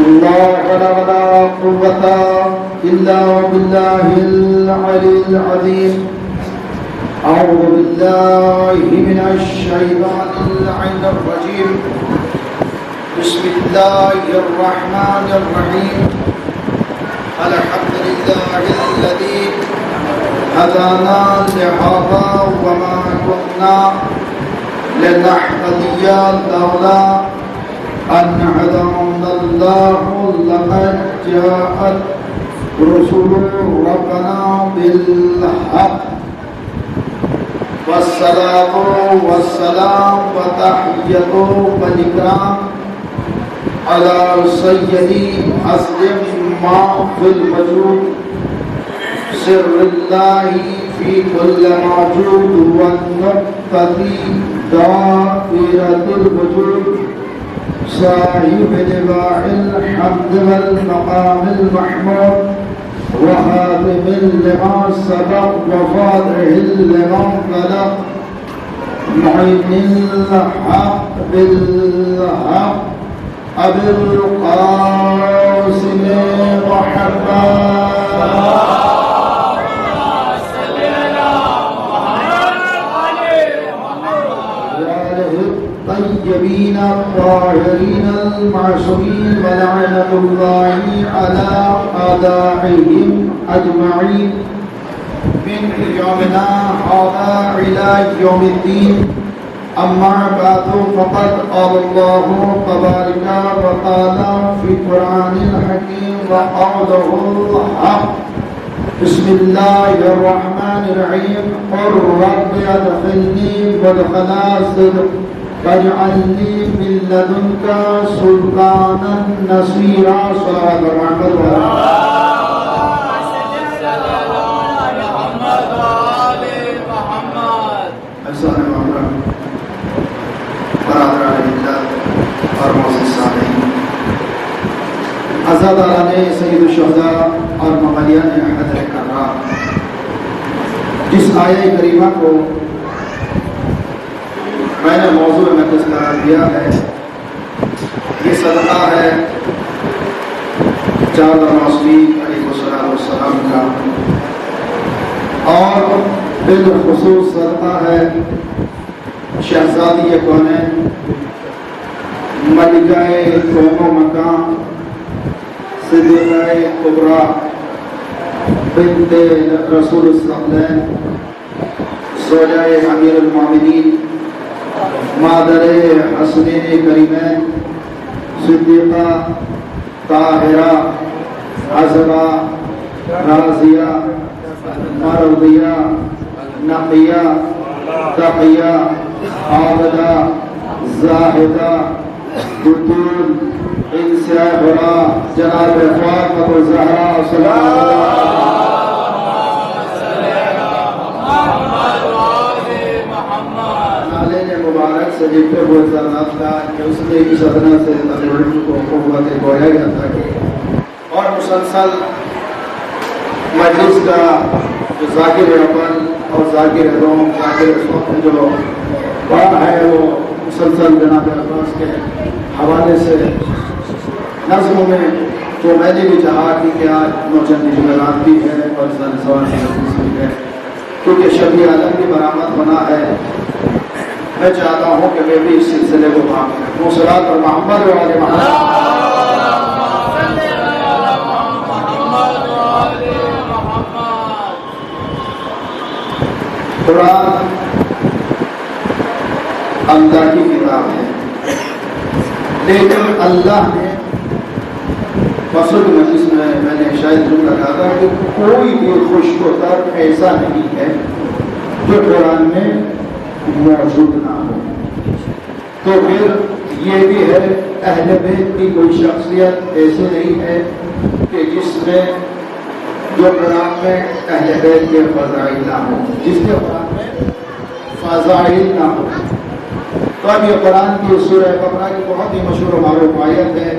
لا حول ولا قوة إلا بالله العلي العظيم. أعوذ بالله من الشيطان اللعين الرجيم. بسم الله الرحمن الرحيم. الحمد لله الذي هدانا لهذا وما كنا لنهتدي لولا أن هدانا الله لقد جاءت رسل ربنا بالحق. والصلاة والسلام وتحية والإكرام على سيدي أسلم ما في الوجود سر الله في كل موجود والنقطة دائرة الوجود صاحب لواء الحمد والمقام المحمود وخاتم لما سبق وفاتح لما خلق معين الحق بالحق أبي القاسم محمد الطيبين الطاهرين المعصومين ولعنة الله على أعدائهم أجمعين من يومنا هذا إلى يوم الدين. أما بعد فقد قال الله تبارك وتعالى في القرآن الحكيم وقوله الحق. بسم الله الرحمن الرحيم. قل رب أدخلني مدخل صدق واجعلني من لدنك سلطانا نصيرا. صلوات محمد اور معزز سامعین، عزاداران سید الشہداء اور مغلیان حیدر کرام، جس آیہ کریمہ کو میں نے موضوع مرکز قرار دیا ہے، یہ صدقہ ہے چار معصومین علیہ السلام کا، اور بالخصوص صدقہ ہے شہزادی کونین ملکہ کون و مکان صدیقہ کبریٰ بنت رسول الثقلین زوجہ امیر المومنین مادر حسنین کریمین صدیقہ طاہرہ عذرا راضیہ مرضیہ نقیہ تقیہ عابدہ زاہدہ بطول انسیابرا جناب فاطمہ الزہرا صلی اللہ علیہ مبارک سے جیتے ہوئے ذرات کا کہ اس نے اس ادنا سے تلوڑن کو قوت گویا جاتا ہے، اور مسلسل مجلس کا جو ذاکر اپن اور ذاکر روم ذاکر صوت جو بات ہے وہ مسلسل جناب عباس کے حوالے سے نظموں میں جو میں نے بھی چاہا کہ آج نوچند جمعرات بھی ہے اور سوال کی ہے، کیونکہ شبیہ عالم کی برآمد ہونا ہے، میں چاہتا ہوں کہ میں بھی اس سلسلے کو باقی رکھوں. صلاۃ اور محمد و آل محمد. قرآن اللہ کی کتاب ہے، لیکن اللہ نے مسعود مجلس میں نے شاید ضرور کہا تھا کہ کوئی بھی خشک و تر ایسا نہیں ہے جو قرآن میں موجود نہ ہو. تو پھر یہ بھی ہے اہل بیت کی کوئی شخصیت ایسے نہیں ہے کہ جس میں جو قرآن میں اہل بیت کے فضائل نہ ہو، جس کے قرآن میں فضائل نہ ہو. تو اب یہ قرآن کی سورہ بقرہ کی بہت ہی مشہور و معروف آیت ہے،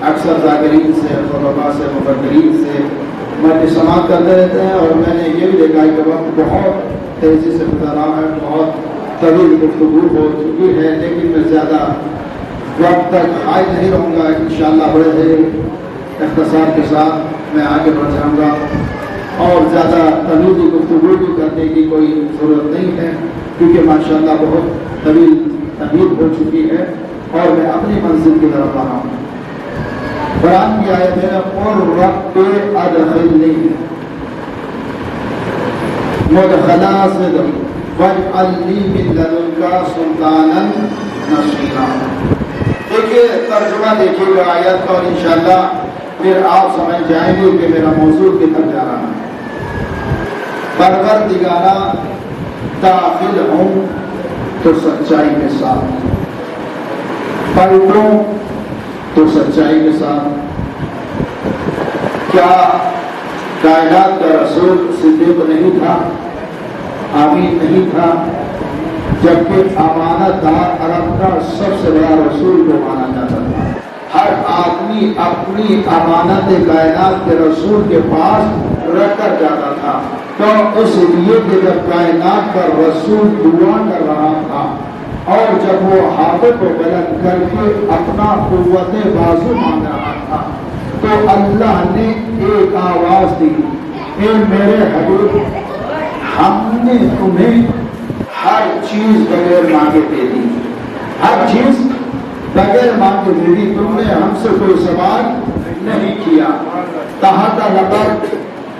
اکثر ذاکرین سے خطباء سے مفکرین سے میں سماعت کرتے رہتے ہیں، اور میں نے یہ بھی دیکھا کہ وقت بہت تیزی سے گزر رہا ہے، بہت طویل گفتگو ہو چکی ہے، لیکن میں زیادہ وقت تک حائل نہیں رہوں گا، انشاءاللہ بڑے دیر اختصار کے ساتھ میں آگے بڑھ جاؤں گا اور زیادہ طویل گفتگو بھی کرنے کی کوئی ضرورت نہیں ہے، کیونکہ ماشاءاللہ بہت طویل تمہید ہو چکی ہے اور میں اپنی منزل کی طرف آ رہا ہوں۔ قرآن کی آیت ہے اور رب ادخلنی مدخلا صدق واجعل لی من لدنک سلطانا نصیرا۔ دیکھیے ترجمہ دیکھیے گا آیت کا اور انشاءاللہ پھر آپ سمجھ جائیں گے کہ میرا موضوع کدھر جا رہا ہے۔ پروردگارا داخل ہوں تو سچائی کے ساتھ، پلٹوں تو سچائی کے ساتھ۔ کیا کائنات کا رسول صدیق نہیں تھا، امین نہیں تھا، جبکہ امانت دار عرب کا سب سے بڑا رسول کو مانا جاتا تھا۔ ہر آدمی اپنی امانت کائنات کے رسول کے پاس رکھ کر جاتا تھا، تو اس لیے کہ جب کائنات کا رسول دعا کر رہا تھا اور جب وہ ہاتھوں کو بلند کر کے اپنا قوت بازو مانگ رہا تھا تو اللہ نے ایک آواز دی، اے میرے حبیب، ہم نے تمہیں ہر چیز بغیر مانگے دے دی، ہر چیز بغیر مانگے دے دی، تم نے ہم سے کوئی سوال نہیں کیا۔ تحت لقب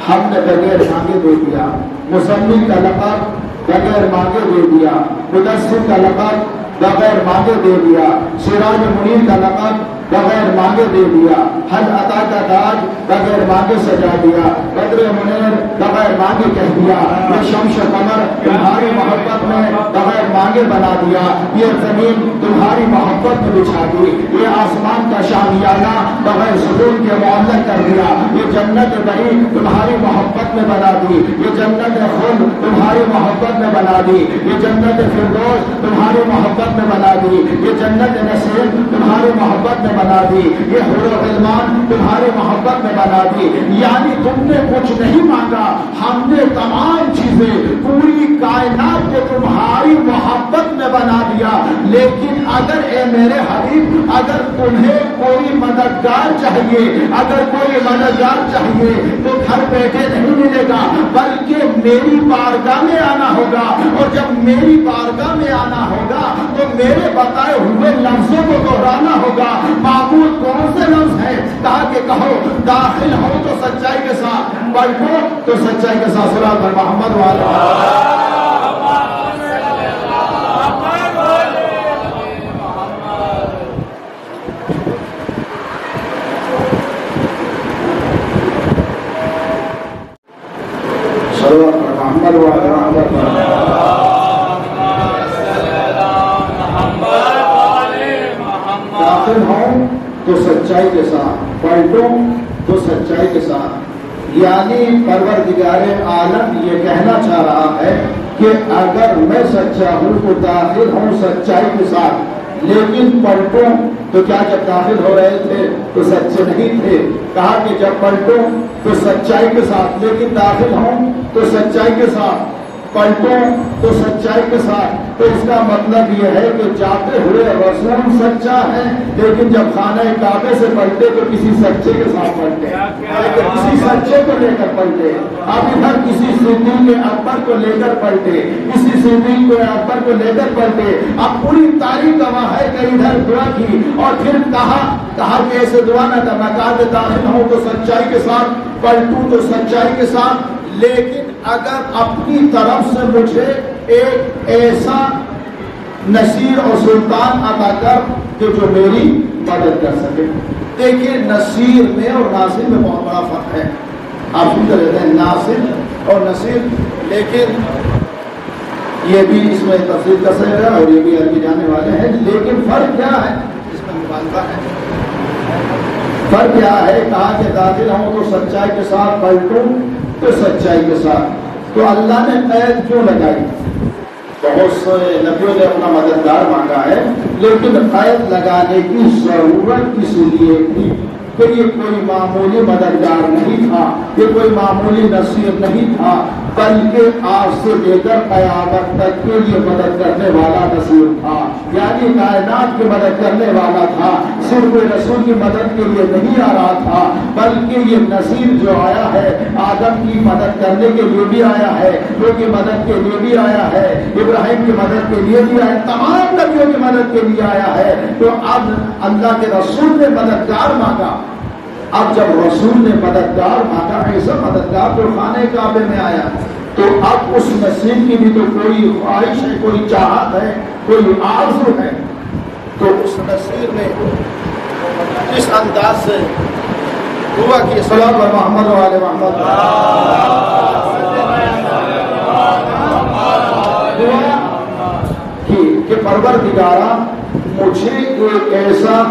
ہم نے بغیر مانگے دے دیا، مصمم کا لقب بغیر مانگے دے دیا، مدثر کا لقب بغیر مانگے دے دیا، سراج منیر کا لقب بغیر مانگے دے دیا، حج عطا کا تاج بغیر مانگے سجا دیا، بدر منیر بغیر مانگے کہہ دیا، یہ شمس قمر تمہاری محبت میں بغیر مانگے بنا دیا، یہ زمین تمہاری محبت میں بچھا دی، یہ آسمان کا شامیانہ بغیر سکون کے معلق کر دیا، یہ جنت بری تمہاری محبت میں بنا دی، یہ جنت خلد تمہاری محبت میں بنا دی، یہ جنت فردوس تمہاری محبت میں بنا دی، یہ جنت نسیم تمہاری محبت میں بنا دی، یہ حور و غلمان تمہاری محبت میں بنا دی۔ یعنی تم نے کچھ نہیں مانگا، ہم نے تمام چیزیں پوری کائنات کو تمہاری محبت میں بنا دیا۔ لیکن اگر اے میرے حبیب، اگر تمہیں کوئی مددگار چاہیے، اگر کوئی مددگار چاہیے تو گھر بیٹھے نہیں ملے گا، بلکہ میری بارگاہ میں آنا ہوگا، اور جب میری بارگاہ میں آنا ہوگا تو میرے بتائے ہوئے لفظوں کو دہرانا ہوگا۔ معبود کون سے لفظ ہے؟ کہا کہ کہو داخل ہو تو سچائی کے ساتھ، پلٹو تو سچائی کے ساتھ۔ صلی اللہ محمد وعلیہ محمد داخل ہوں تو سچائی کے ساتھ، پلٹوں تو سچائی کے ساتھ۔ یعنی پروردگار عالم یہ کہنا چاہ رہا ہے کہ اگر میں سچا ہوں تو داخل ہوں سچائی کے ساتھ، لیکن پلٹوں تو کیا جب داخل ہو رہے تھے تو سچے نہیں تھے؟ کہا کہ جب پلٹوں تو سچائی کے ساتھ، لیکن داخل ہوں تو سچائی کے ساتھ، پلٹوں تو سچائی کے ساتھ۔ تو اس کا مطلب یہ ہے کہ جاتے ہوئے رسول سچا ہے، لیکن جب خانہ کعبے سے پلٹے تو کسی سچے کے ساتھ پلٹے، کسی سچے کو لے کر پلٹے۔ اب ادھر کسی صدیق اکبر کو لے کر پلٹے، کسی صدیق اکبر کو لے کر پلٹے۔ اب پوری تاریخ گواہ ہے کہ ادھر دعا کی اور پھر کہا کہ ایسے دعا نہ کرنا، کہا کہ داخل ہوں تو سچائی کے ساتھ، پلٹوں تو سچائی کے ساتھ، لیکن اگر اپنی طرف سے مجھے ایک ایسا نصیر اور سلطان عطا کر کہ جو میری مدد کر سکے۔ دیکھیے نصیر میں اور ناصر میں بہت بڑا فرق ہے، آپ سنتے رہتے ہیں ناصر اور نصیر، لیکن یہ بھی اس میں تفصیل کا سہرا اور یہ بھی عربی جانے والے ہیں، لیکن فرق کیا ہے؟ اس میں مبالغہ ہے۔ فرق کیا ہے؟ کہا کہ داخل ہوں تو سچائی کے ساتھ، پلٹوں تو سچائی کے ساتھ۔ تو اللہ نے قید کیوں لگائی؟ بہت سے نبیوں نے اپنا مددگار مانگا ہے، لیکن قید لگانے کی ضرورت اس لیے تھی کہ یہ کوئی معمولی مددگار نہیں تھا، یہ کوئی معمولی نصیر نہیں تھا، بلکہ آج سے لے کر قیامت تک کے لیے مدد کرنے والا نصیر تھا، یعنی کائنات کی مدد کرنے والا تھا، صرف رسول کی مدد کے لیے نہیں آ رہا تھا، بلکہ یہ نصیر جو آیا ہے آدم کی مدد کرنے کے لیے بھی آیا ہے، نوح کی مدد کے لیے بھی آیا ہے، ابراہیم کی مدد کے لیے بھی آیا ہے، تمام نبیوں کی مدد کے لیے آیا ہے۔ تو اب اللہ کے رسول نے مددگار مانگا، اب جب رسول نے مددگار مانگا، ایسا مددگار جو خانے کعبے میں آیا، تو اب اس نصیر کی بھی تو کوئی خواہش ہے، کوئی چاہت ہے، کوئی آرزو ہے، تو اس نصیر نے اس انداز سے دعا کی، صلوات بر محمد و آل محمد، دعا کی کہ پروردگارا مجھے ایک ایسا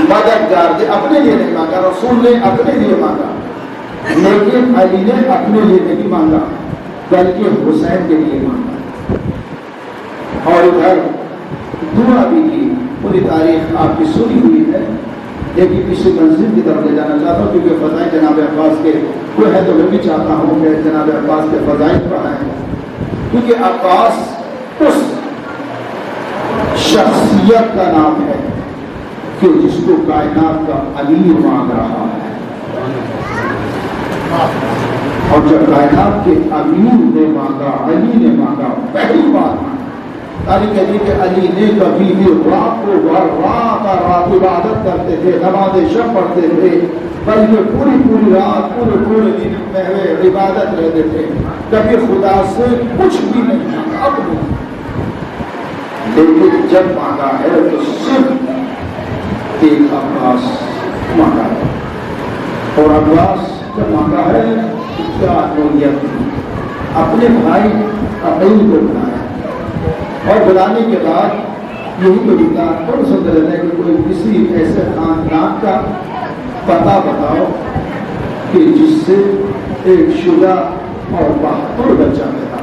مددگار دے۔ اپنے لیے نہیں مانگا، رسول نے اپنے لیے مانگا، لیکن علی نے اپنے لیے نہیں مانگا بلکہ حسین کے لیے مانگا، اور ادھر دعا بھی کی۔ پوری تاریخ آپ کی سنی ہوئی ہے، لیکن اسی منزل کی طرف لے جانا چاہتا ہوں کیونکہ فضائل جناب عباس کے وہ ہے، تو میں بھی چاہتا ہوں کہ جناب عباس کے فضائل پڑھائیں، کیونکہ عباس اس شخصیت کا نام ہے کہ جس کو کائنات کا علی مانگ رہا ہے، اور جب کائنات کے امیر نے مانگا، علی نے مانگا، پہلی بار مانگا۔ تاریخ کہتی کہ علی نے کبھی بھی رات کو رات عبادت کرتے تھے، نماز شب پڑھتے تھے، بلکہ پوری رات پورے دن میں عبادت رہتے تھے، کبھی خدا سے کچھ بھی نہیں مانگا اپنے، لیکن جب مانگا ہے تو صرف ایک عباس مانگا ہے، اور عباس جب مانگا ہے کیا نوعیت اپنے بھائی عقیل کو بلایا، اور بلانے کے بعد یہی تو لکھا بہت سندر ہے کہ کوئی کسی ایسے خاندان کا پتہ بتاؤ کہ جس سے ایک شجاع اور بہادر بچہ پیدا،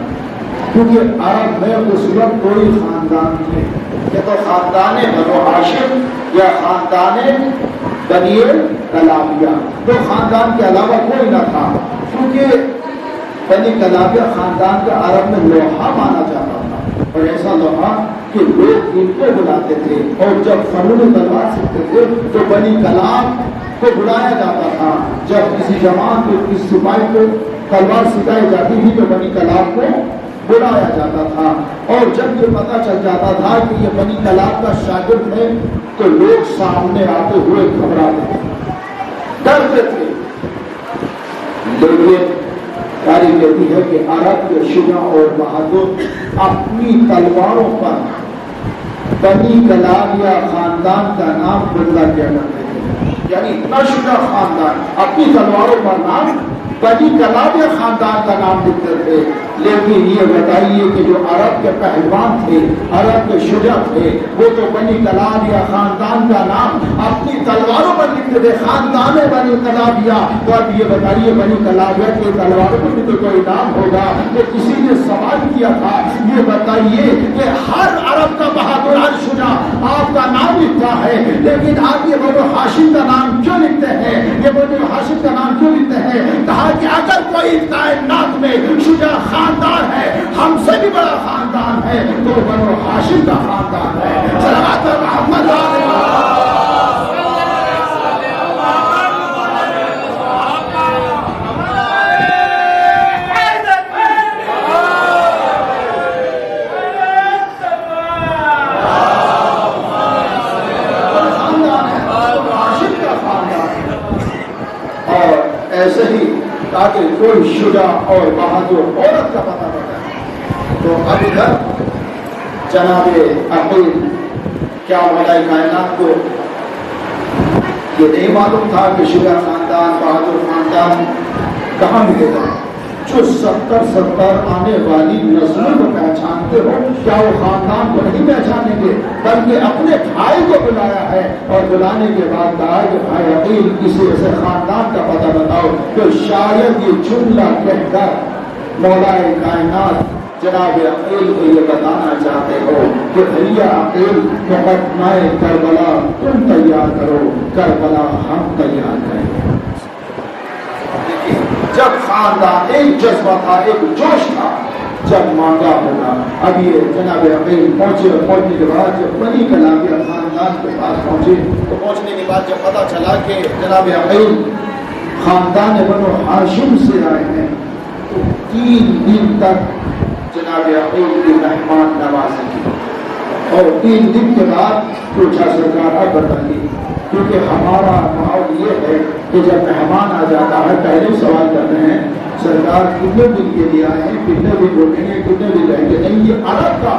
کیونکہ عرب میں اس وقت کوئی خاندان تھے، یا تو خاندان بنو ہاشم یا خاندان بنی کلابیہ، تو خاندان کے علاوہ کوئی نہ تھا، کیونکہ بنی کلابیہ خاندان کا عرب میں لوہا مانا جاتا تھا، اور ایسا لوہا کہ لوگ ان کو بلاتے تھے، اور جب فنون تلوار سیکھتے تھے تو بنی کلاب کو بلایا جاتا تھا، جب کسی جوان کو کسی سپاہی کو تلوار سکھائی جاتی تھی تو بنی کلاب کو بلایا جاتا تھا، اور جب یہ پتہ چل جاتا تھا کہ یہ بنی کلاب کا شاگرد ہے تو لوگ سامنے آتے ہوئے گھبراتے تھے، ڈرتے تھے، لیکن تاریخ کہتی ہے کہ عرب کے شجاع اور بہادر اپنی تلواروں پر بنی کلابیہ خاندان کا نام بدلا کیا کرتے تھے، یعنی اتنا شجاع خاندان اپنی تلواروں پر نام بنی کلابیہ خاندان کا نام لکھتے تھے۔ لیکن یہ بتائیے کہ جو عرب کے پہلوان تھے، عرب کے شجاع تھے، وہ تو بنی کلابیہ خاندان کا نام اپنی تلواروں پر لکھتے تھے، خاندان بنی کلابیہ، تو اب یہ بتائیے بنی کلابیہ کے تلواروں پر بھی تو کوئی نام ہوگا۔ تو کسی نے سوال کیا تھا، یہ بتائیے کہ ہر عرب کا بہادر، ہر شجاع آپ کا نام لکھتا ہے، لیکن آپ یہ بنو ہاشم کا نام کیوں لکھتے ہیں؟ یہ بنو ہاشم کا نام کیوں لکھتے ہیں؟ کہا کہ اگر کوئی کائنات میں شجاع خاندان ہے، ہم سے بھی بڑا خاندان ہے، تو بنو ہاشم کا خاندان ہے۔ صلوات محمد ایسے ہی تاکہ کوئی شجاع اور بہادر عورت کا پتہ بتائے۔ تو اب ادھر جناب عقیل کیا مولا کائنات کو یہ نہیں معلوم تھا کہ شجاع خاندان، بہادر خاندان کہاں ملے گا؟ جو 70 آنے والی نسلوں کو پہچانتے ہو، کیا وہ خاندان کو نہیں پہچانیں گے؟ بلکہ اپنے بھائی کو بلایا ہے، اور بلانے کے بعد کہا کہ بھائی عقیل کسی ایسے خاندان کا پتہ بتاؤ کہ شاید یہ جملہ کہہ کر مولا کائنات جناب عقیل کو یہ بتانا چاہتے ہو کہ بھیا عقیل مقدمہ کربلا تم تیار کرو، کربلا ہم تیار کریں گے۔ جب خاندان ایک جذبہ تھا، ایک جوش تھا، جب مانگا ہوگا. اب یہ جناب عقیل پہنچے اور پہنچنے کے بعد جب بنی کلابیہ خاندان کے پاس پہنچے تو پہنچنے کے بعد جب پتا چلا کہ جناب عقیل خاندان بنو ہاشم سے آئے ہیں تو 3 دن تک جناب عقیل کی مہمان نوازی کی. اور 3 دن کے بعد پوچھا سرکار اب بتائیے، کیونکہ ہمارا ماحول یہ ہے کہ جب مہمان آ جاتا ہے پہلے سوال کرتے ہیں سرکار کتنے دن کے لیے آئے ہیں، کتنے دن رکیں گے، کتنے دن رہیں گے. نہیں، یہ عرب کا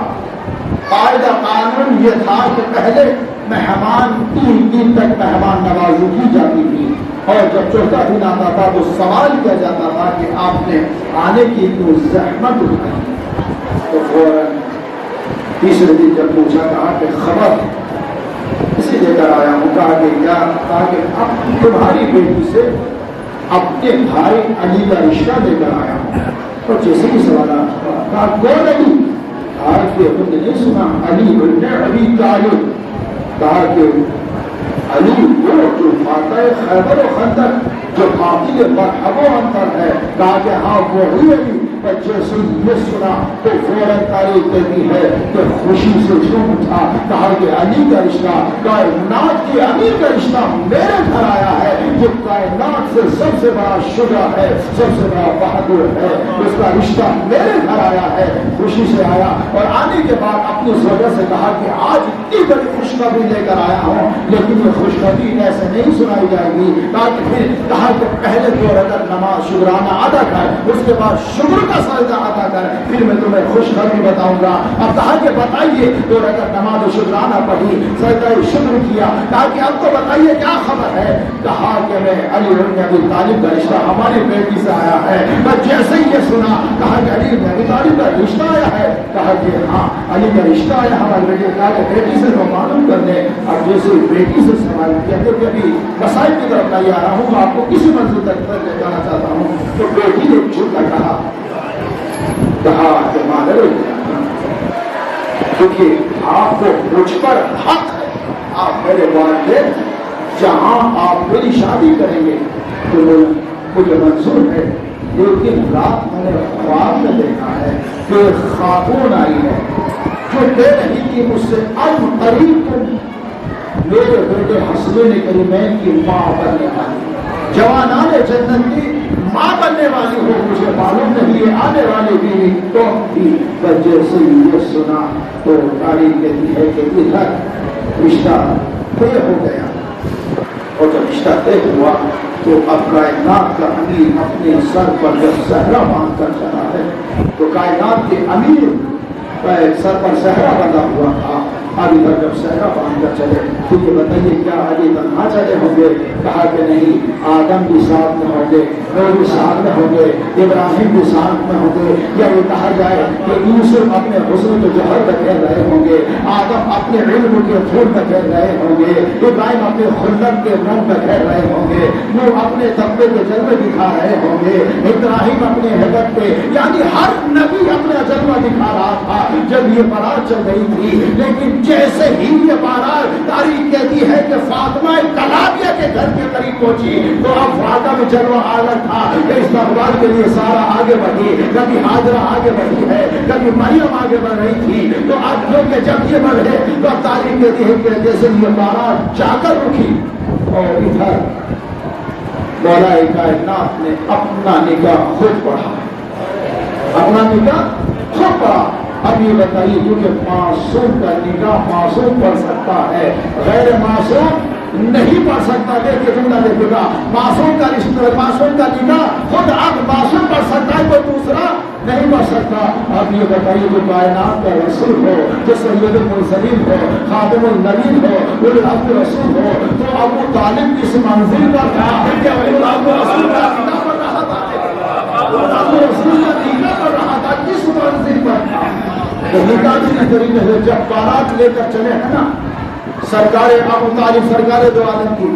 قاعدہ قانون یہ تھا کہ پہلے مہمان 3 دن تک مہمان نوازی کی جاتی تھی اور جب 4تھا دن آتا تھا تو سوال کیا جاتا تھا کہ آپ نے آنے کی تو زحمت اٹھائی. تو فوراً تیسرے دن جب پوچھا کہا کہ خبر اسی لے کر آیا ہوں. کہا کہ کیا؟ کہا کہ اب تمہاری بیٹی سے اپنے بھائی علی کا رشتہ لے کر آیا ہوں. اور جیسے ہی سوال کہا کون علی؟ کہا کہ ہم نے نہیں سنا علی بن ابی طالب. کہا کہ علی وہ جو فاتح خیبر و خندق جو قاتل مرحب و انتر ہے. کہا کہ ہاں وہی علی. جیسے یہ سنا تو فوراً تعریف کرتی ہے کہ خوشی سے جھوم اٹھا. کہا کہ علی کا رشتہ کائنات کے امیر کا رشتہ میرے گھر آیا ہے جو کائنات سے سب سے بڑا شجاع ہے، سب سے بڑا بہادر ہے، اس کا رشتہ میرے گھر آیا ہے. خوشی سے آیا اور آنے کے بعد اپنی وجہ سے کہا کہ آج اتنی بڑی خوشخبری لے کر آیا ہوں لیکن یہ خوشخبری ایسے نہیں سنائی جائے گی. کہا کہ پہلے 2 رکعت نماز شکرانہ ادا کر، اس کے بعد شکر کا سجدہ ادا کر، پھر میں تمہیں خوشخبری بتاؤں گا. اب کہا کہ بتائیے. 2 رکعت نماز شکرانہ پڑھی، سجدہ شکر کیا. کہا کہ اب تو بتائیے کیا خبر ہے. کہا کہ میں علی بن ابی طالب کا رشتہ ہماری بیٹی سے آیا ہے. میں جیسے ہی یہ سنا کہا کہ علی بن ابی طالب کا رشتہ آیا ہے. کہا کہ ہاں علی کا رشتہ آیا ہماری بیٹی. کہا کہ بیٹی سے تو معلوم کر دیں. اب جیسے بیٹی سے سوال کیا کہ ابھی مسائل کی طرف نہیں آ رہا ہوں، آپ کو کسی منزل تک لے جانا چاہتا ہوں. تو بیٹی نے جھک کر کہا کہ مادر کیونکہ آپ کو مجھ پر حق ہے، آپ میرے والدین، جہاں آپ میری شادی کریں گے تو مجھے منظور ہے. لیکن رات میں نے خواب میں دیکھا ہے کہ خاتون آئی ہے جو کہہ رہی تھی مجھ سے اب قریب تم میرے بیٹے حسنین کریمین کی ماں بننے والی، جوانان جنت کی ماں بننے والی ہو. مجھے معلوم نہیں ہے آنے والی بیوی کون تھی. پر جیسے یہ سنا تو تعریف کہتی ہے کہ ادھر رشتہ طے ہو گیا. اور جب رشتہ طے ہوا تو اب کائنات کا امیر اپنے سر پر جب صحرا باندھ کر چلا ہے تو کائنات کے امیر کا سر پر صحرا بندھا ہوا تھا. اب ادھر جب صحرا باندھ کر چلے تو یہ بتائیے کیا علی تنہا چلے ہوں گے؟ کہا کہ نہیں، آدم بھی ساتھ میں ہوں گے، نوح بھی ساتھ میں ہوں گے، ابراہیم بھی ساتھ میں ہوں گے. یا یہ کہا جائے کہ یوسف اپنے حسن کے جوہر میں کھیل رہے ہوں گے، آدم اپنے علم کے پھول میں کھیل رہے ہوں گے، ابراہیم اپنے خلت کے رنگ میں کھیل رہے ہوں گے، نوح اپنے تقوی کے جلوے دکھا رہے ہوں گے، ابراہیم اپنے حکمت پہ، یعنی ہر نبی اپنا جلوہ دکھا رہا تھا جب یہ بارات چل رہی تھی. لیکن جیسے ہی یہ بارات تاریخ کہتی ہے کہ فاطمہ کلابیہ کے گھر کے قریب پہنچی تو اب فاطمہ میں جلوہ الگ تھا کہ استقبال کے لیے سارا آگے بڑھی. کبھی حاجرہ آگے بڑھی ہے، کبھی مریم آگے بڑھ رہی تھی. تو اب جو کہ جب یہ بڑھے تو اب تاریخ کہتی ہے کہ جیسے یہ بارات جا کر رکی اور ادھر مولا کائنات نے اپنا نکاح خود پڑھا، اپنا نکاح خود پڑھا. اب یہ بتائیے کیونکہ معصوم کا نکاح معصوم پڑھ سکتا ہے، غیر معصوم نہیں پڑھ سکتا. دیکھیے جملہ دیکھے گا، معصوم کا رشتہ، معصوم کا نکاح خود اب معصوم پڑھ سکتا ہے، کوئی دوسرا نہیں پڑھ سکتا. اب یہ بتائیے جو کائنات کا رسول ہو، جو سید المرسلین ہو، خاتم النبیین ہو، اولو العزم رسول ہو، تو ابو طالب کس منزل پر تھا کہ اولو العزم رسول کا نکاح پڑھ رہا تھا، اولو العزم رسول کا نکاح پڑھ رہا تھا، کس منزل پر تھا؟ تو نکاح کی طریقے سے جب بارات لے کر چلے ہیں نا سرکار ابو طالب سرکار دو عالم کی،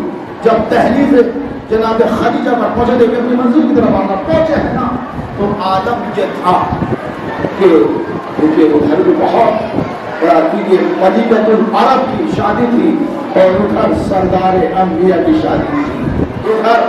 جب تحلیل جناب خدیجہ پر پہنچے دیکھے اپنی منزل کی طرف آنا پہنچے ہیں نا تو آدم یہ تھا کہ کیونکہ ادھر بھی بہت بڑا کیونکہ مدینہ العرب کی شادی تھی اور ادھر سردار انبیاء کی شادی تھی. ادھر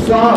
7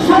100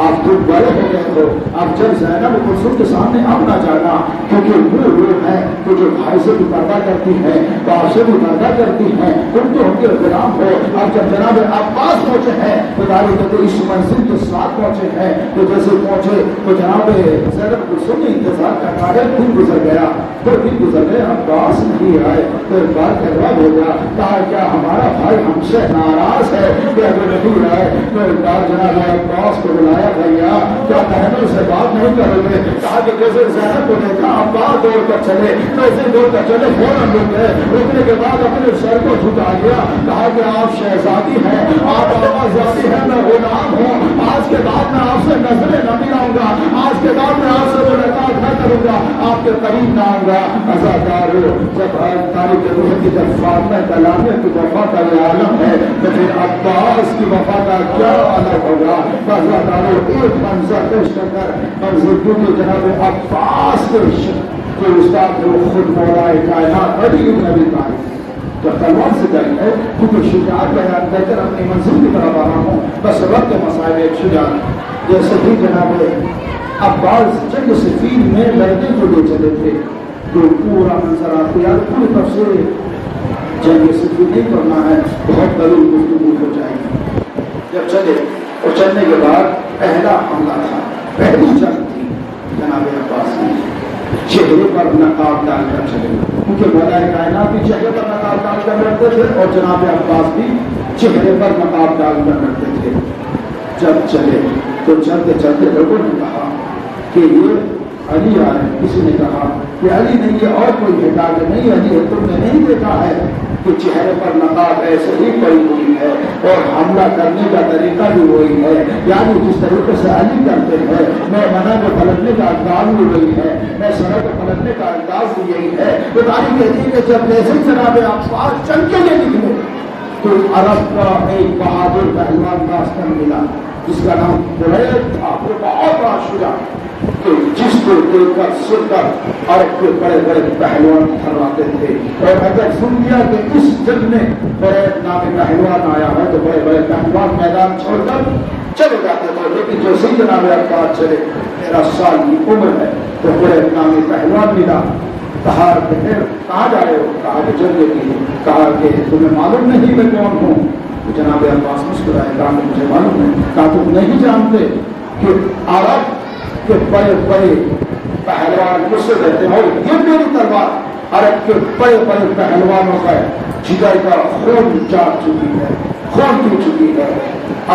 آپ تم بڑے ہو گئے ہو، اب جب زینب کلثوم کے سامنے اب نہ جانا، کیونکہ وہ ہے کہ جو بھائی سے بھی پردہ کرتی ہے، باپ سے بھی پردہ کرتی ہے، تم تو ان کے غلام ہو۔ اب جب جناب عباس پہنچے ہیں تو داری کہتے اس منزل کے ساتھ پہنچے ہیں، تو جیسے پہنچے تو جناب زینب کلثوم نے انتظار کرنا ہے، دن گزر گیا، تو دن گزر گئے، عباس نہیں آئے، تو ایک بار کہوا ہو گیا، کہا کیا ہمارا بھائی ہم سے ناراض ہے کہ اگر نہیں آئے؟ تو ایک بار جناب عباس کو بلایا، بھیا کیا بہنوں سے بات نہیں کرو گے؟ کہا کہ جیسے زینب کو دیکھا عباس دوڑ کر چلے، تو ایسے دوڑ کر چلے، فوراً رک گئے، رکنے کے بعد اپنے سر کو جھکا گیا، کہا کہ آپ شہزادی ہیں، آپ آزادی ہیں، میں غلام ہوں، آج کے بعد میں آپ سے نظریں نہ ملاؤں گا، آج کے بعد میں آپ سے ملاقات نہ کروں گا، آپ کے قریب نہ آؤں گا۔ عزادار جب تاریخ روح کی جب فاطمہ کلامیہ کی وفا کا یہ عالم ہے تو پھر عباس کی وفا کا کیا عالم ہوگا؟ عزادار ایک منظر پیش کر منظر کیونکہ جناب عباس کے استاد جو خود مولا کائنات علی بن ابی طالب جب تلوار سے جنگ ہے، کیونکہ شجاعت بیان کر کر اپنی منزل کی طرف آ رہا ہوں، بس وقت مسائل ایک شجاعت جیسے ہی جناب عباس جنگ صفین میں لڑنے کو لے چلے تھے، جو پورا منظر آتی ہے، پوری تفصیل جنگ صفین نہیں کرنا ہے، بہت بڑی گفتگو ہو جائے گی۔ جب چلے اور چلنے کے بعد پہلا حملہ تھا، پہلی جنگ تھی، جناب عباس نے چہرے پر نقاب ڈال کر چلے، کیونکہ مولا کائنات بھی چہرے پر نقاب ڈال کر رکھتے تھے اور جناب عباس بھی چہرے پر نقاب ڈال کر رکھتے تھے۔ جب چلے تو چلتے چلتے لوگوں نے کہا کہ یہ علی آئے، کسی نے کہا کہ علی نہیں یہ اور کوئی ہے، کہ نہیں علی ہے، تم نے نہیں دیکھا ہے کہ چہرے پر نقاب ایسے ہی پڑی ہوئی ہے اور حملہ کرنے کا طریقہ بھی وہی ہے، یعنی جس طریقے سے علی کرتے ہیں، میں منع کو پلٹنے کا انداز بھی وہی ہے، میں سرحد کو پلٹنے کا انداز بھی یہی ہے۔ تو تاریخ کہتی ہے کہ جب جیسے جناب عباس چل کے لیے نکلے تو عرب کا ایک بہادر پہلوان کا استن ملا جس کا نام قریب تھا، وہ بہت بڑا شجاع کہ جس کو دیکھ کر سن کر عرب کے بڑے بڑے پہلوان تھراتے تھے، اور اگر سن لیا کہ اس جنگ میں قریب نامی پہلوان آیا ہے تو بڑے بڑے پہلوان میدان چھوڑ کر چلے جاتے تھے، لیکن جو سی جناب عباس چلے، 13 سال کی عمر ہے، تو قریب نامی پہلوان ملا، کہا کہ پھر کہاں جا رہے ہو؟ کہا کہ جنگ کی، کہا کہ تمہیں معلوم نہیں میں کون ہوں؟ تو جناب عباس مسکرائے، کہا کہ مجھے معلوم ہے۔ کہا تم نہیں جانتے کہ عرب کے بڑے بڑے پہلوان مجھ سے رہتے ہیں اور یہ میری تلوار عرب کے بڑے بڑے پہلوانوں کا جگر کا خون چاٹ چکی ہے، خون پی چکی ہے۔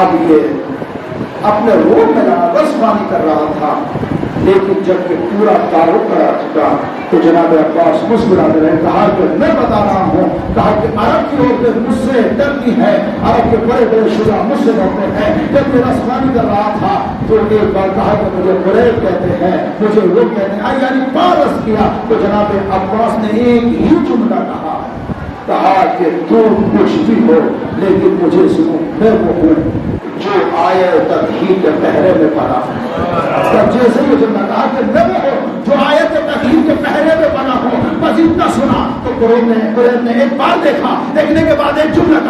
اب یہ اپنے روح میں رسوانی کر رہا تھا، لیکن جب کہ پورا تعارف کرا چکا تو جناب عباس مسکراتے رہے، کہا کہ میں بتا رہا ہوں، کہا کہ عرب کی عورتیں مجھ سے ڈرتی ہیں، عرب کے بڑے بڑے شجاع مجھ سے ڈرتے ہیں۔ جب میں رسوانی کر رہا تھا تو ایک بار کہا کہ مجھے قریب کہتے ہیں، مجھے وہ کہتے ہیں، یعنی پارس کیا۔ تو جناب عباس نے ایک ہی جملہ کہا کہ تم کچھ بھی ہو لیکن مجھے سنو، میں وہ ہوں جو آئے تطہیر کے پہرے میں پڑا۔ تب جیسے یہ جملہ کہا کہ میں وہ ہوں جو آیت تطہیر کے پہرے میں بنا ہوں، بس اتنا سنا تو قریب نے ایک بار دیکھنے کے بعد ایک جملہ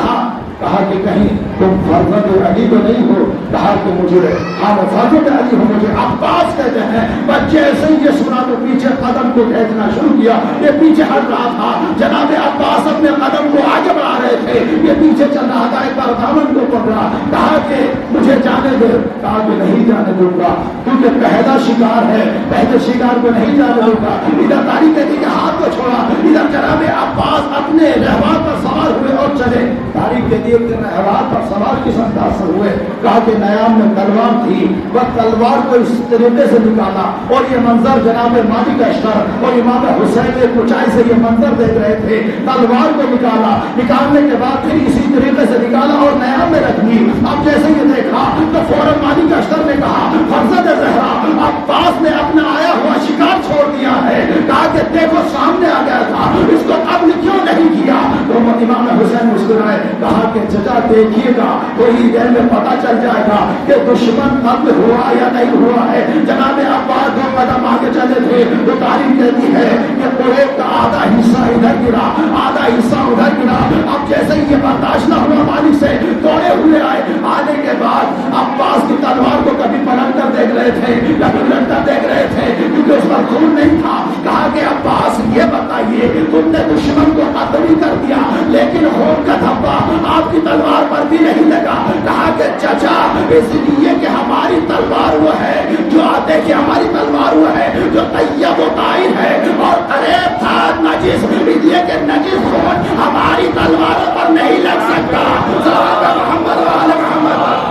کہا کہ کہیں تم فرزند علی تو نہیں ہو؟ کہا کہ مجھے ہاں میں فرزند علی ہوں، مجھے عباس کہتے ہیں۔ بس جیسے ہی یہ سنا تو پیچھے قدم کو کھینچنا شروع کیا، یہ پیچھے ہٹ رہا تھا، جناب عباس اپنے قدم کو آگے بڑھا رہے تھے، یہ پیچھے چل رہا تھا، ایک بار دامن کو پکڑ رہا، کہا کہ مجھے جانے دے، کہا کہ نہیں جانے دوں گا کیونکہ پہلا شکار ہے، پہلے شکار کو نہیں جانے دوں گا۔ ادھر تاریخ کہتی کہ ہاتھ کو چھوڑا، ادھر جناب عباس اپنے رہوار پر سوار ہوئے اور چلے۔ تاریخ کہتی ہے کہ رہوار پر سوار کس انداز سے ہوئے؟ کہا کہ نیام میں تلوار تھی، وہ تلوار کو اس طریقے سے نکالا، اور یہ منظر جناب مالک اشتر اور امام حسین ایک اونچائی سے یہ منظر دیکھ رہے تھے، تلوار کو نکالا، نکالنے کے بعد پھر اسی طریقے سے نکالا اور نیام میں رکھ دی۔ اب جیسے یہ دیکھا تو فوراً مالک اشتر نے کہا فرزند زہرا عباس نے اپنا آیا ہوا شکار چھوڑ دیا ہے، کہا کہ دیکھو سامنے آ گیا تھا، اس کو قبل کیوں نہیں کیا؟ تو امام حسین مسکرائے، کہا کہ چچا دیکھیے گا تھوڑی دیر میں پتہ چل جائے گا کہ دشمن قتل ہوا یا نہیں ہوا ہے۔ جناب عباس 2 قدم آگے چلے تھے، تو تاریخ کہتی ہے کہ قریب کا آدھا حصہ ادھر گرا، آدھا حصہ ادھر گرا۔ اب جیسے ہی یہ برداشت نہ ہوا مالک سے، دوڑے ہوئے آئے، آنے کے بعد عباس کی تلوار کو کبھی پلٹ دیکھ رہے تھے یا پھر لڑکا دیکھ رہے تھے کیونکہ اس پر خون نہیں تھا. کہا کہ عباس یہ بتائیے تم نے دشمن کو قتل کر دیا لیکن خون کا دھبا آپ کی تلوار پر بھی نہیں لگا. کہا کہ چچا اس لیے کہ ہماری تلوار وہ ہے جو آتے کہ ہماری تلوار وہ ہے جو طیب و طاہر ہے اور قریب تھا نجس، اس لیے کہ نجس خون ہماری تلواروں پر نہیں لگ سکتا. صحابہ محمد و آل محمد.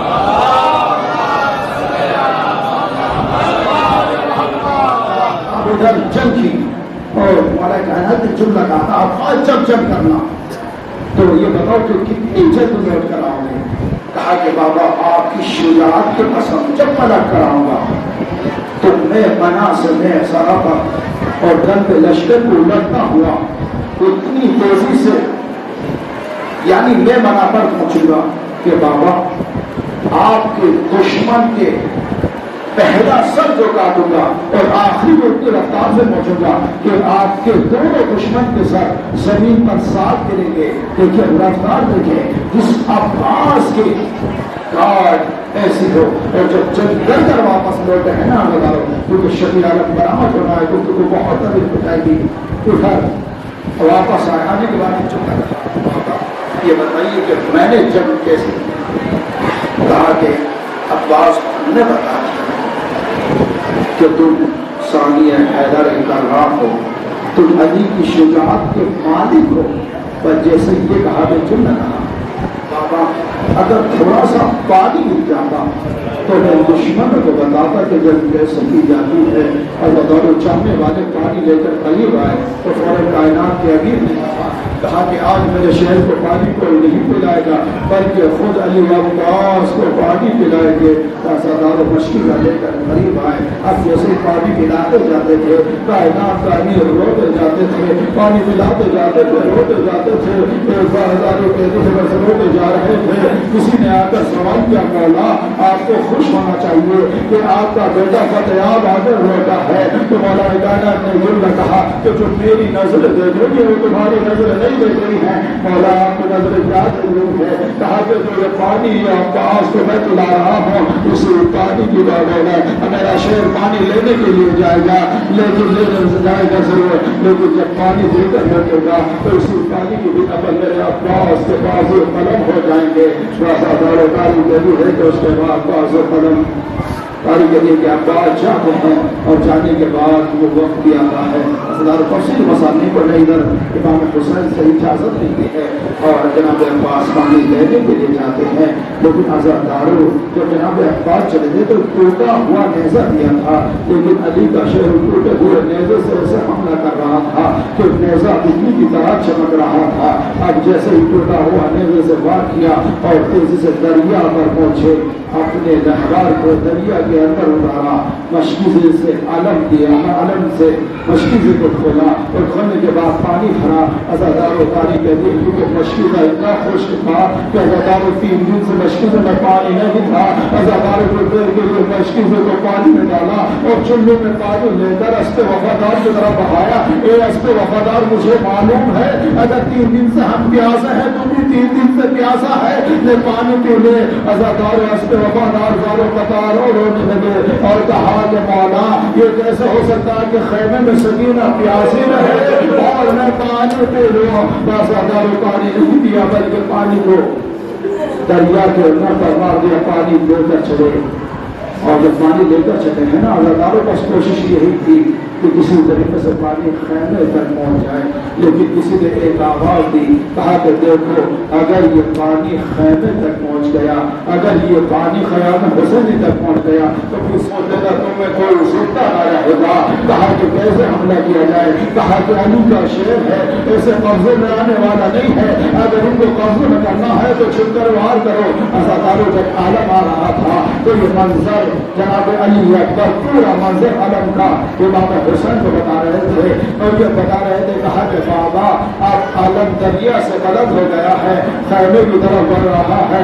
ادھر جنگ کی اور مولا کائنات نے جملہ کہا تھا آپ جب کرنا تو یہ بتاؤ کہ کتنی جلد لوٹ کر آؤ گے. کہا کہ بابا آپ کی شجاعت کے قسم جب پلٹ کر آؤں گا تو میں بنا سے میں صحابہ اور جنگ لشکر کو لڑتا ہوا اتنی تیزی سے یعنی میں بنا پر پہنچوں گا کہ بابا آپ کے دشمن کے پہلا سر جو کاٹوں گا اور آخری میں اتنی رفتار سے پہنچوں گا کہ آپ کے دونوں دشمن کے سر زمین پر ساتھ گریں گے. دیکھیے رفتار دیکھیں جس عباس کے کاٹ ایسی ہو. اور جب جنگ کر واپس لوٹے ہیں نا بتاؤ کیونکہ شکیل عالم برآمد ہونا ہے کیونکہ وہ بہت طویل بتائے گی ادھر واپس آنے کے بعد چکا. یہ بتائیے کہ میں نے جنگ کیسے کہا کہ عباس نے بتا کہ تم ثانیہ حیدر کرار ہو، تم علی کی شجاعت کے مالک ہو. پر جیسے یہ کہا کہ تم نے کہا بابا اگر تھوڑا سا پانی مل جاتا تو میں دشمن کو بتاتا کہ جب کیسے کی جاتی ہے اور بطور چاہنے والے پانی لے کر قریب آئے تو فوراً کائنات کے امیر نے کہا کہ آج میرے شہر کو پانی کوئی نہیں پلائے گا بلکہ خود علی عباس کو پانی پلائیں گے. سردار مشکل لے کر قریب آئے. اب جیسے پانی پلاتے جاتے تھے کائنات کا امیر روتے جاتے تھے، پانی پلاتے جاتے تھے روتے جاتے تھے. ہزاروں کے روتے جا رہے تھے. کسی نے آ کر سوال کیا مولا آپ کو خوش ہونا چاہیے کہ آپ کا بیٹا فتیاب آگر روتا ہے. تو مولا کائنات نے یہ کہا کہ جو میری نظر دیکھ رہی ہے وہ تمہاری نظر نہیں دیکھ رہی ہے. مولا آپ کی نظر کیا دیکھ رہی ہے؟ کہا کہ جو یہ پانی عباس کو میں پلا رہا ہوں اسی پانی کی بات ہے. میرا شہر پانی لینے کے لیے جائے گا لیکن لینے سے جائے گا ضرور، لیکن جب پانی دے کر بیٹھے گا تو اسی پانی کی بنا پر میرے عباس کے پاس قلم ہو جائیں گے. کاری کبھی ہے کہ اس کے بعد پاس قلم کاری کریے کہ عباس جاتے ہیں اور جانے کے بعد وہ وقت بھی آتا ہے. تفصیل مسائل کو نہیں ادھر امام حسین سے اجازت نہیں ہے اور جناب عباس پانی لینے کے لیے جاتے ہیں. لیکن عزادارو جب جناب عباس چلے گئے تو ٹوٹا ہوا نیزہ دیا تھا لیکن علی کا شہر ٹوٹے ہوئے نیزے سے اسے حملہ کر رہا تھا کہ نیزہ بجلی کی طرح چمک رہا تھا. اب جیسے ہی ٹوٹا ہوا نیزے سے وار کیا اور تیزی سے دریا پر پہنچے، اپنے لہبار کو دریا کے اندر اتارا، مشکیزے سے علم دیا، علم سے مشکیزے کو کھولا اور کھولنے کے بعد پانی بھرا. عزادار و تاریخ کہتے ہیں کہ مشکیزہ اتنا خشک تھا کہ عزادار 3 دن سے مشکیزے میں پانی نہیں تھا. عزادار کو دیر کے لیے مشکیزے کو پانی میں ڈالا اور چلے میں پانی لے کر اسب وفادار کی طرف بہایا. اے اسب وفادار مجھے معلوم ہے اگر 3 دن سے ہم پیاسے ہیں تو بھی 3 دن سے پیاسا ہے، یہ پانی پی لے. عزادار اسب وفادار زارو قطار اور رونے لگے اور کہا کہ مولا یہ کیسے ہو سکتا ہے کہ خیمے میں سکینہ پیاسی رہے اور میں پانی پی لوں. عزادار پانی نہیں دیا بلکہ پانی کو دریا کے اندر پر مار دیا. پانی لے کر چلے اور جب پانی لے کر چلے ہیں نا عزاداروں کا کوشش یہی تھی کہ کسی طریقے سے پانی خیمے تک پہنچ جائے، لیکن کسی نے ایک آواز دی، کہا کہ دیکھو اگر یہ پانی خیمے تک پہنچ گیا، اگر یہ پانی خیام حسینی تک پہنچ گیا تو پھر سوچے گا تمہیں کوئی زندہ نہ رہے گا. کہا کہ کیسے حملہ کیا جائے؟ کہا کہ علی کا شعر ہے ایسے قبضے میں آنے والا نہیں ہے، اگر ان کو قبضے میں کرنا ہے تو چھپ کر وار کرو. عزاداروں جب عالم آ رہا تھا تو یہ منظر جناب علی اکبر پورا منظر علم کا امام حسین کو بتا رہے تھے اور یہ بتا رہے تھے. کہا کہ بابا اب عالم دریا سے غلط ہو گیا ہے، خیمے کی طرف بڑھ رہا ہے.